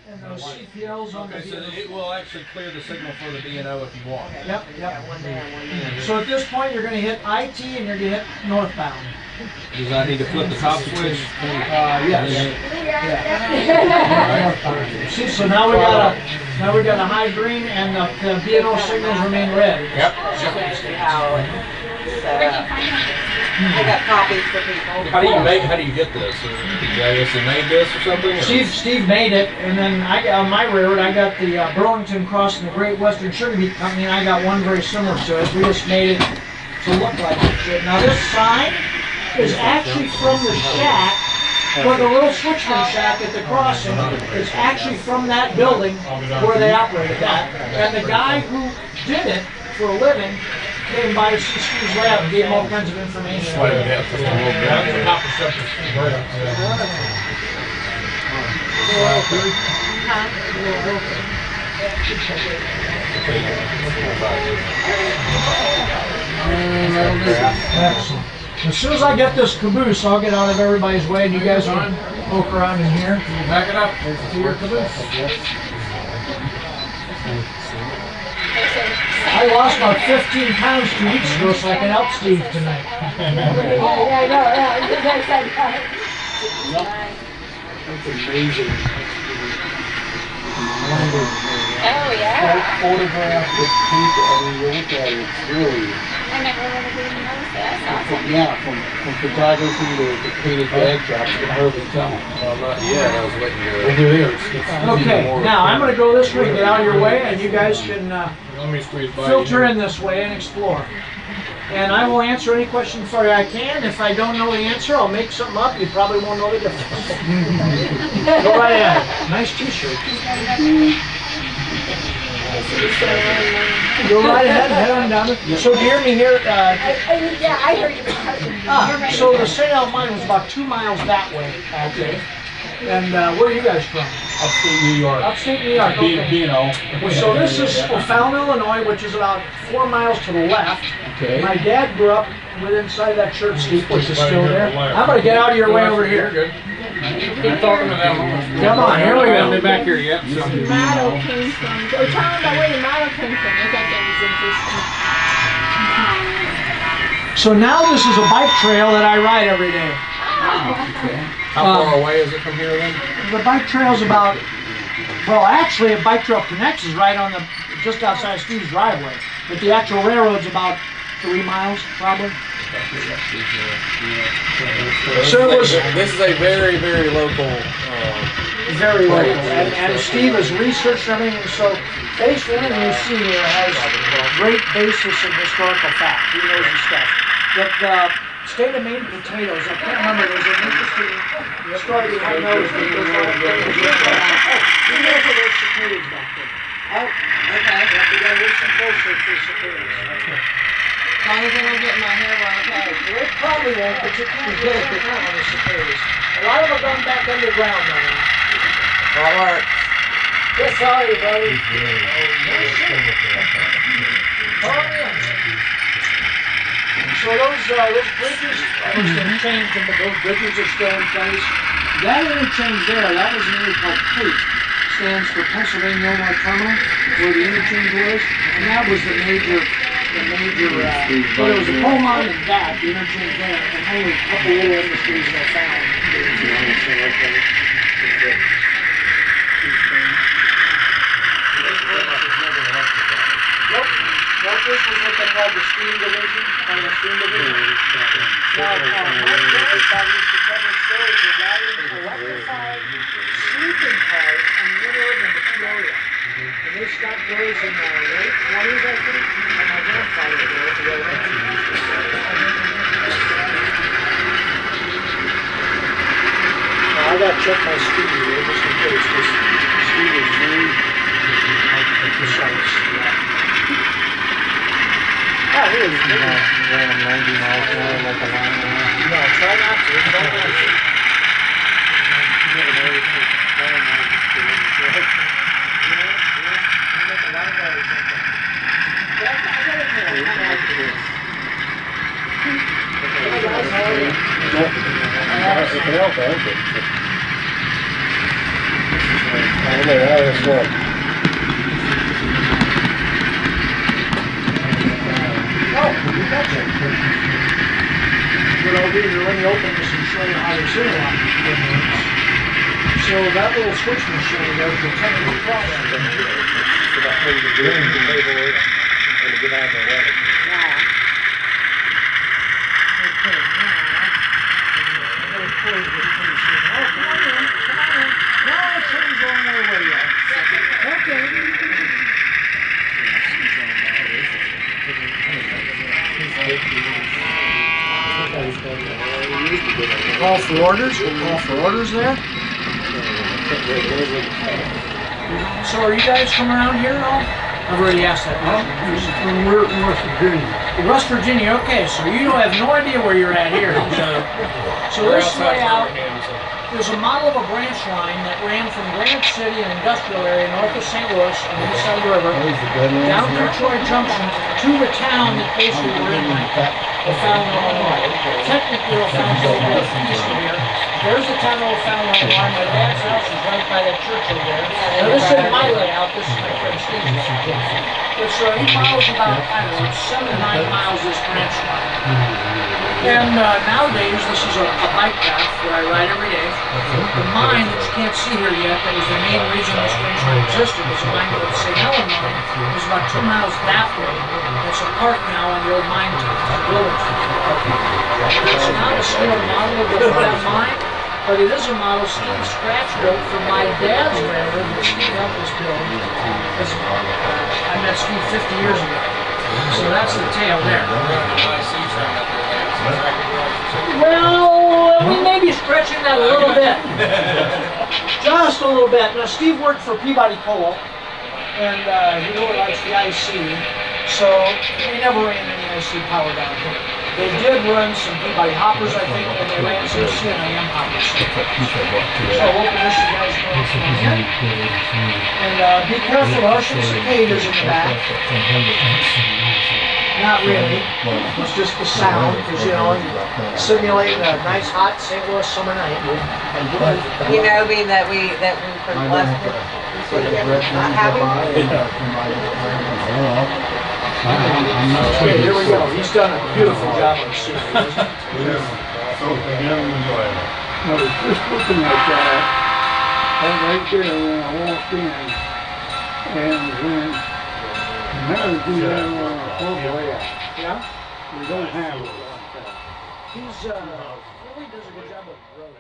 And those CPLs on the Okay, so it will actually clear the signal for the B&O if you want. Yep, yep. So at this point, you're going to hit IT and you're going to hit northbound. Does I need to flip the top switch? Yes. Yeah. See, so now we got a high green and the B&O signals remain red. Yep. I got copies for people. How do you get this? I guess they made this or something? Steve made it, and then I got on my railroad. I got the Burlington Cross and the Great Western Sugar Beet Company, and I got one very similar to it. We just made it to look like it. Now this sign is actually from the shack, or the little switchman shack at the crossing. It's actually from that building where they operated that, and the guy who did it for a living came by Steve's lab and gave him all kinds of information. Excellent. As soon as I get this caboose, I'll get out of everybody's way, and you guys will poke around in here. Back it up to your caboose. I lost about 15 pounds 2 weeks ago, so I can help Steve tonight. That's amazing. Oh, yeah. That photograph with paint, I mean, you look at it, it's really... I never would have even noticed that. That's awesome. Yeah, from photography to the painted backdrop, you can hardly tell. Yeah, I was waiting to... Over there, it's Okay, now I'm going to go this way, get out of your way, and you guys can filter in this way and explore. And I will answer any question for you I can. If I don't know the answer, I'll make something up. You probably won't know the difference. Go right ahead. Nice t-shirt. Go right ahead, head on down. So do you hear me here? Yeah, I heard you. So the St. L mine was about 2 miles that way. Okay. And where are you guys from? upstate New York. Upstate New York, okay. B&O. So this is O'Fallon, Illinois, which is about 4 miles to the left. Okay. My dad grew up inside that church steep, which is still there. I'm going to get out of your way over here. Keep talking to them. Come on, here we go. They're back here yet. Model came from. Oh, tell them about where your model came from. I thought that was interesting. So now this is a bike trail that I ride every day. Okay. How far away is it from here then? The bike trail's about, well actually a bike trail connects is right on the, just outside Steve's driveway. But the actual railroad's about 3 miles probably. So it was, this is a very, very local. very local. And Steve has researched everything, so basically anything you see here has great basis in historical fact. He knows his stuff. But the state of Maine potatoes, I can't remember, there's an interesting story behind those. He knows where those cicadas back there. Oh, okay. We got to listen closely for cicadas. As long as they don't get in my hair, we're okay. Well, it probably won't, but you can get it on the cicadas. A lot of them are going back underground now. That works. Yes, sorry, buddy. So those bridges, I was going to change them, but those bridges are still in place. That interchange there, that was an area called PATE, stands for Pennsylvania Illinois Terminal, where the interchange was, and that was the major, so there was a coal mine and that, the interchange there, and only a couple little industries that found. Nope, this was what they called the steam division, Now, my grandfather used to tell me stories of riding electrified sleeping cars in the middle of the Peoria. And they stopped those in the late 20s, I think, and my grandfather drove to go I got to check my speed here just in case. This speed is very precise. Oh, really? Ran 90 miles an hour like a line. No, try not to. Don't let it. there, that's what. Oh, you betcha. What I'll do is let me open this and show you how this interlock works. So that little switch machine there for 10 minute process. Okay, now, I'm going to close this pretty soon. Oh, come on in, come on in. No, it shouldn't go away yet. Okay. Call for orders, we'll call for orders there. So are you guys from around here at all? I've already asked that. From West Virginia. West Virginia, okay, so you have no idea where you're at here. So this layout is a model of a branch line that ran from Granite City, an industrial area north of St. Louis on the east side of the river, down through Troy Junction to the town that basically we're in right now, O'Fallon, Illinois. Technically, O'Fallon is east of here. There's the town of O'Fallon, Illinois. My dad's house is right by that church over there. Now this isn't my layout, this is my friend Steve's layout. But so he follows about, I don't know, 7 to 9 miles this branch line. And nowadays, this is a bike path that I ride every day. The mine that you can't see here yet, that was the main reason this branch line existed, was a mine called the St. Helen mine. It was about 2 miles that way. It's a park now on the old mine building. It's not a similar model of that mine, but it is a model Steve Scratch built for my dad's railroad that Steve helped us build. I met Steve 50 years ago. So that's the tail there. Well, we may be stretching that a little bit. Just a little bit. Now, Steve worked for Peabody Coal, and he really likes the IC, so they never ran any IC power down here. They did run some Peabody hoppers, I think, and they ran some CNIM hoppers. So I'll open this, you guys know what's going on. And be careful, there are some cicadas in the back. Not really. It's just the sound, because you know, simulating a nice hot St. Louis summer night. You know, being that we from left this weekend, not having. Okay, here we go. He's done a beautiful job on the scenery, hasn't he? I was just looking at that right there when I walked in, and when now we do that on a club layout, Yeah? we don't have it like that. He's really does a good job of roads.